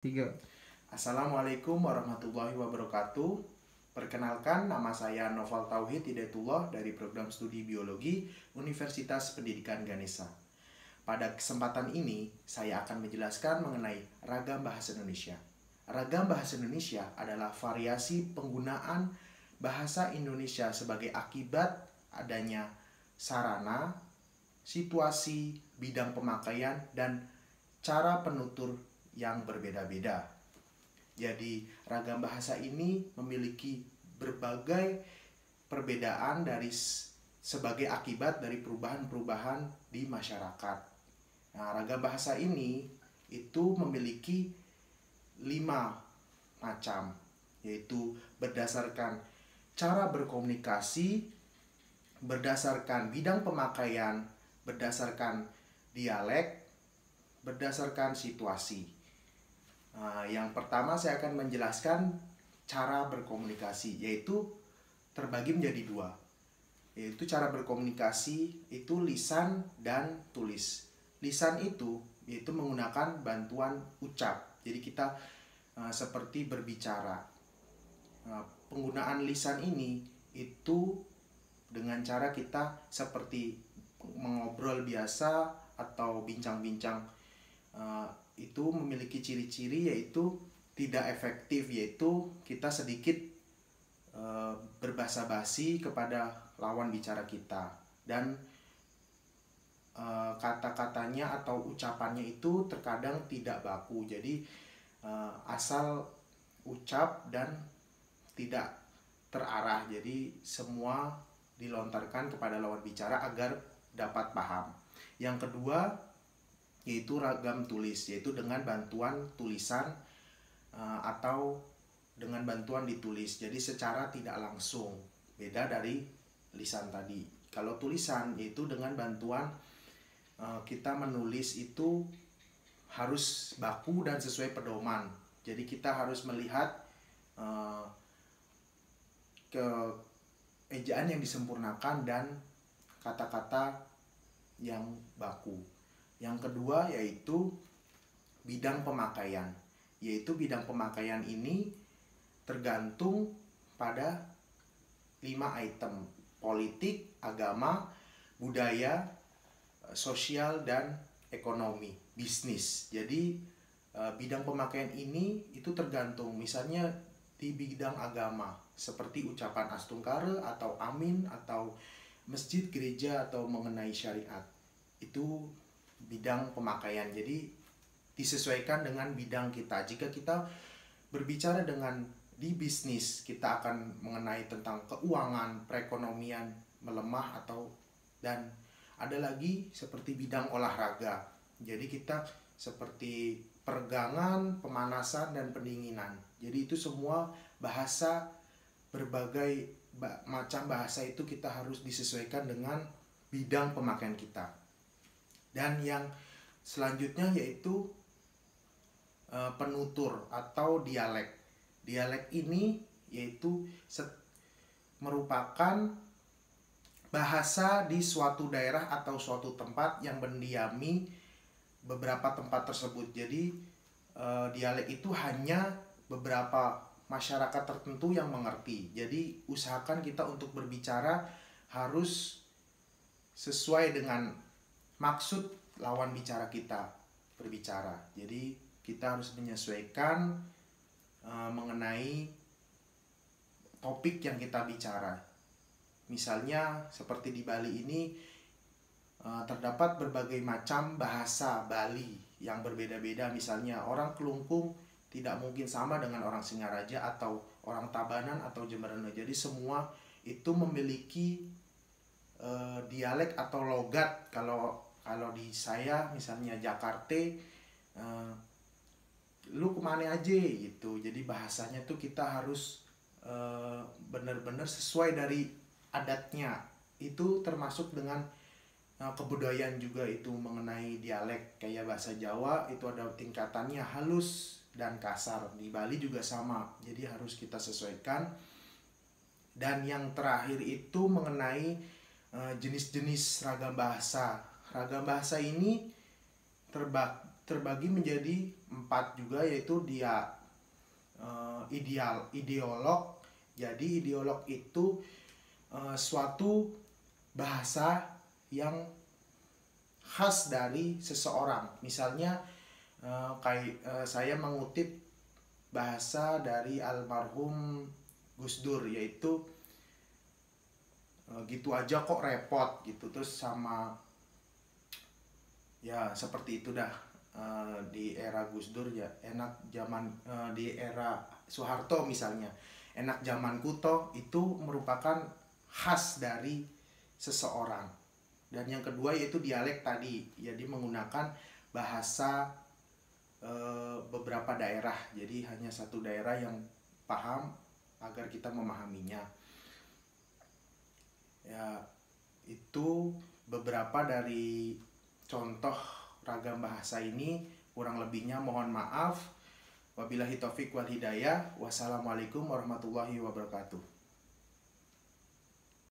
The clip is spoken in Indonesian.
Tiga. Assalamualaikum warahmatullahi wabarakatuh. Perkenalkan, nama saya Noval Tauhid Hidayatullah dari program studi biologi Universitas Pendidikan Ganesha. Pada kesempatan ini, saya akan menjelaskan mengenai ragam bahasa Indonesia. Ragam bahasa Indonesia adalah variasi penggunaan bahasa Indonesia sebagai akibat adanya sarana, situasi, bidang pemakaian, dan cara penutur yang berbeda-beda. Jadi, ragam bahasa ini memiliki berbagai perbedaan sebagai akibat dari perubahan-perubahan di masyarakat. Nah, ragam bahasa ini itu memiliki 5 macam, yaitu berdasarkan cara berkomunikasi, berdasarkan bidang pemakaian, berdasarkan dialek, berdasarkan situasi. Yang pertama saya akan menjelaskan cara berkomunikasi, yaitu terbagi menjadi 2. Yaitu cara berkomunikasi itu lisan dan tulis. Lisan itu yaitu menggunakan bantuan ucap. Jadi kita seperti berbicara. Penggunaan lisan ini itu dengan cara kita seperti mengobrol biasa atau bincang-bincang, itu memiliki ciri-ciri yaitu tidak efektif, yaitu kita sedikit berbasa-basi kepada lawan bicara kita, dan kata-katanya atau ucapannya itu terkadang tidak baku. Jadi asal ucap dan tidak terarah, jadi semua dilontarkan kepada lawan bicara agar dapat paham. Yang kedua yaitu ragam tulis, yaitu dengan bantuan tulisan atau dengan bantuan ditulis, jadi secara tidak langsung, beda dari lisan tadi. Kalau tulisan yaitu dengan bantuan kita menulis itu harus baku dan sesuai pedoman, jadi kita harus melihat ke ejaan yang disempurnakan dan kata-kata yang baku. Yang kedua yaitu bidang pemakaian. Yaitu bidang pemakaian ini tergantung pada 5 item: politik, agama, budaya, sosial, dan ekonomi, bisnis. Jadi bidang pemakaian ini itu tergantung, misalnya di bidang agama seperti ucapan astungkara atau amin atau masjid, gereja, atau mengenai syariat, itu bidang pemakaian. Jadi disesuaikan dengan bidang kita. Jika kita berbicara dengan di bisnis, kita akan mengenai tentang keuangan, perekonomian melemah, atau dan ada lagi seperti bidang olahraga. Jadi kita seperti peregangan, pemanasan, dan pendinginan. Jadi itu semua bahasa, berbagai macam bahasa itu kita harus disesuaikan dengan bidang pemakaian kita. Dan yang selanjutnya yaitu penutur atau dialek. Dialek ini yaitu merupakan bahasa di suatu daerah atau suatu tempat yang mendiami beberapa tempat tersebut. Jadi dialek itu hanya beberapa masyarakat tertentu yang mengerti. Jadi usahakan kita untuk berbicara harus sesuai dengan maksud lawan bicara kita berbicara. Jadi kita harus menyesuaikan mengenai topik yang kita bicara. Misalnya seperti di Bali ini terdapat berbagai macam bahasa Bali yang berbeda-beda. Misalnya orang Kelungkung tidak mungkin sama dengan orang Singaraja atau orang Tabanan atau Jemberana. Jadi semua itu memiliki dialek atau logat. Kalau di saya misalnya Jakarta, lu kemana aja gitu. Jadi bahasanya tuh kita harus benar-benar sesuai dari adatnya. Itu termasuk dengan kebudayaan juga itu mengenai dialek. Kayak bahasa Jawa itu ada tingkatannya halus dan kasar. Di Bali juga sama. Jadi harus kita sesuaikan. Dan yang terakhir itu mengenai jenis-jenis ragam bahasa. Ragam bahasa ini terbagi menjadi 4 juga, yaitu dia ideolog. Jadi ideolog itu suatu bahasa yang khas dari seseorang. Misalnya saya mengutip bahasa dari almarhum Gus Dur, yaitu gitu aja kok repot gitu. Terus sama ya seperti itu dah. Di era Gus Dur ya enak zaman, di era Soeharto misalnya enak zaman kuto, itu merupakan khas dari seseorang. Dan yang kedua yaitu dialek tadi, jadi menggunakan bahasa beberapa daerah, jadi hanya satu daerah yang paham agar kita memahaminya. Ya, itu beberapa dari contoh ragam bahasa ini. Kurang lebihnya mohon maaf. Wabillahi taufik wal hidayah. Wassalamualaikum warahmatullahi wabarakatuh.